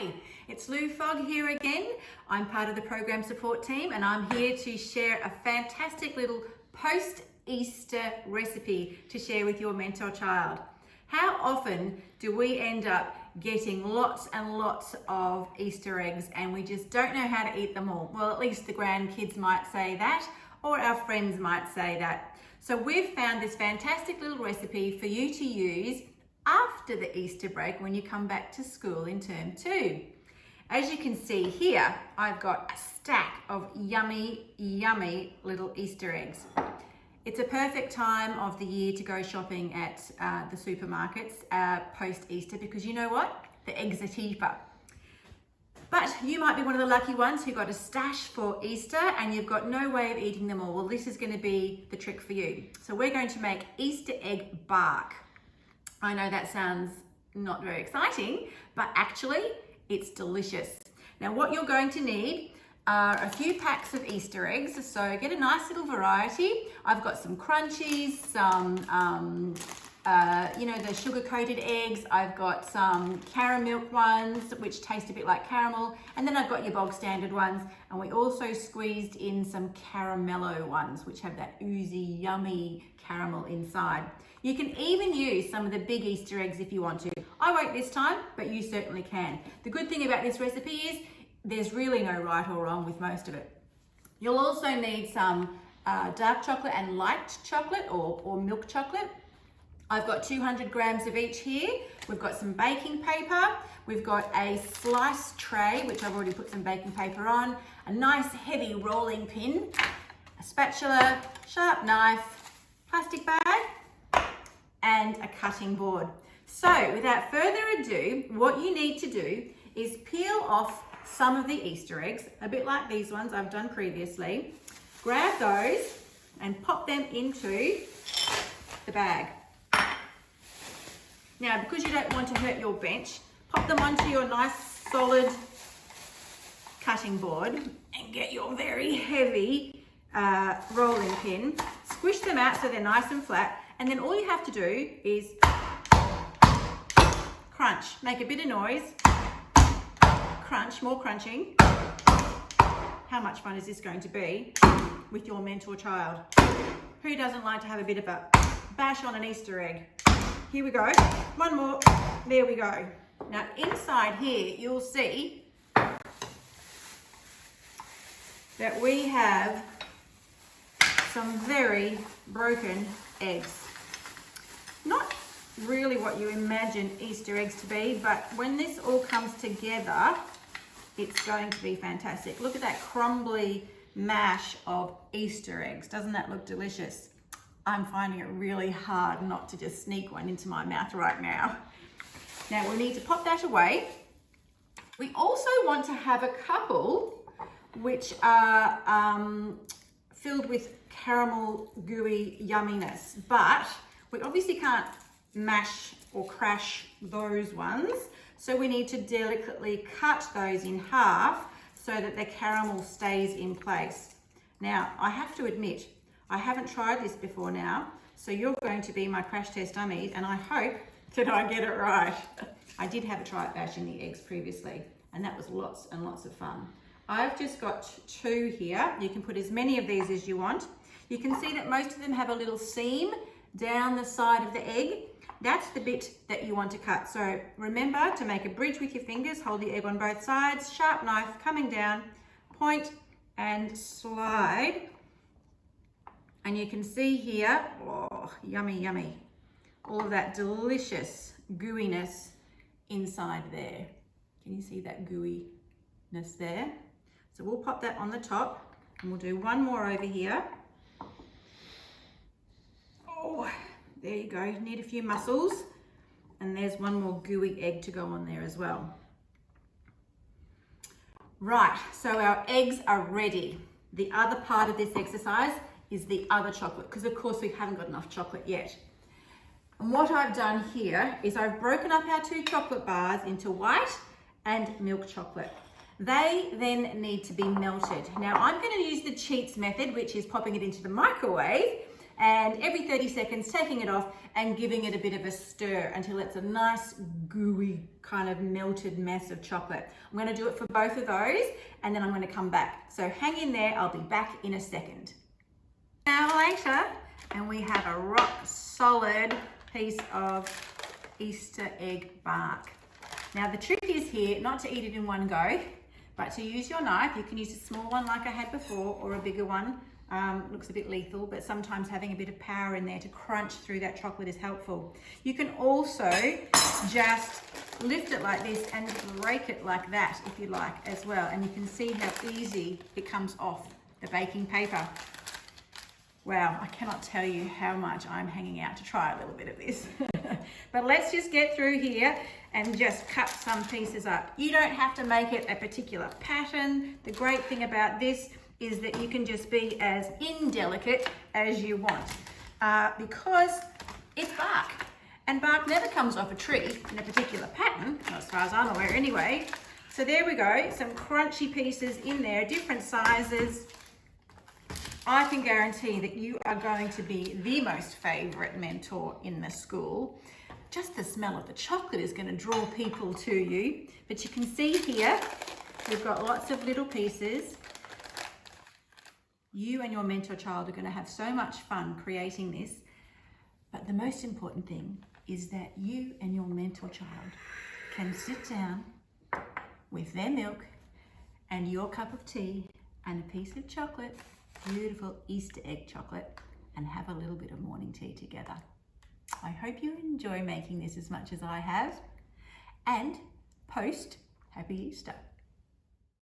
Hi, it's Lou Fogg here again. I'm part of the program support team and I'm here to share a fantastic little post-Easter recipe to share with your mentor child. How often do we end up getting lots and lots of Easter eggs and we just don't know how to eat them all? Well, at least the grandkids might say that, or our friends might say that. So we've found this fantastic little recipe for you to use after the Easter break when you come back to school in term 2. As you can see here, I've got a stack of yummy, yummy little Easter eggs. It's a perfect time of the year to go shopping at the supermarkets post-Easter because you know what? The eggs are cheaper. But you might be one of the lucky ones who got a stash for Easter and you've got no way of eating them all. Well, this is going to be the trick for you. So we're going to make Easter egg bark. I know that sounds not very exciting, but actually it's delicious. Now what you're going to need are a few packs of Easter eggs, so get a nice little variety. I've got some crunchies, some, the sugar-coated eggs. I've got some caramel ones, which taste a bit like caramel, and then I've got your bog standard ones, and we also squeezed in some caramello ones, which have that oozy, yummy caramel inside. You can even use some of the big Easter eggs if you want to. I won't this time, but you certainly can. The good thing about this recipe is there's really no right or wrong with most of it. You'll also need some dark chocolate and light chocolate or milk chocolate. I've got 200 grams of each here. We've got some baking paper. We've got a slice tray, which I've already put some baking paper on, a nice heavy rolling pin, a spatula, sharp knife, plastic bag, and a cutting board. So without further ado, what you need to do is peel off some of the Easter eggs, a bit like these ones I've done previously. Grab those and pop them into the bag. Now, because you don't want to hurt your bench, pop them onto your nice solid cutting board and get your very heavy rolling pin. Squish them out so they're nice and flat. And then all you have to do is crunch, make a bit of noise, crunch, more crunching. How much fun is this going to be with your mentor child? Who doesn't like to have a bit of a bash on an Easter egg? Here we go, one more, there we go. Now inside here, you'll see that we have some very broken eggs. Not really what you imagine Easter eggs to be, but when this all comes together, it's going to be fantastic. Look at that crumbly mash of Easter eggs. Doesn't that look delicious? I'm finding it really hard not to just sneak one into my mouth right now. Now we need to pop that away. We also want to have a couple which are filled with caramel gooey yumminess, but we obviously can't mash or crash those ones, so we need to delicately cut those in half so that the caramel stays in place. Now, I have to admit, I haven't tried this before now, so you're going to be my crash test dummies, and I hope that I get it right. I did have a try at bashing the eggs previously, and that was lots and lots of fun. I've just got 2 here. You can put as many of these as you want. You can see that most of them have a little seam down the side of the egg. That's the bit that you want to cut. So remember to make a bridge with your fingers, hold the egg on both sides, sharp knife coming down, point and slide. And you can see here, oh, yummy, yummy. All of that delicious gooiness inside there. Can you see that gooiness there? So we'll pop that on the top and we'll do one more over here. Oh, there you go, you need a few mussels. And there's one more gooey egg to go on there as well. Right, so our eggs are ready. The other part of this exercise is the other chocolate, because of course we haven't got enough chocolate yet. And what I've done here is I've broken up our 2 chocolate bars into white and milk chocolate. They then need to be melted. Now I'm going to use the Cheats method, which is popping it into the microwave and every 30 seconds taking it off and giving it a bit of a stir until it's a nice gooey kind of melted mess of chocolate. I'm going to do it for both of those and then I'm going to come back. So hang in there, I'll be back in a second. An hour later, and we have a rock solid piece of Easter egg bark. Now the trick is here not to eat it in one go, but to use your knife. You can use a small one like I had before or a bigger one. Looks a bit lethal, but sometimes having a bit of power in there to crunch through that chocolate is helpful. You can also just lift it like this and break it like that if you like as well. And you can see how easy it comes off the baking paper. Wow, I cannot tell you how much I'm hanging out to try a little bit of this. But let's just get through here and just cut some pieces up. You don't have to make it a particular pattern. The great thing about this is that you can just be as indelicate as you want because it's bark. And bark never comes off a tree in a particular pattern, as far as I'm aware anyway. So there we go, some crunchy pieces in there, different sizes. I can guarantee that you are going to be the most favourite mentor in the school. Just the smell of the chocolate is going to draw people to you. But you can see here, we've got lots of little pieces. You and your mentor child are going to have so much fun creating this. But the most important thing is that you and your mentor child can sit down with their milk and your cup of tea and a piece of chocolate, beautiful Easter egg chocolate, and have a little bit of morning tea together. I hope you enjoy making this as much as I have, and post Happy Easter.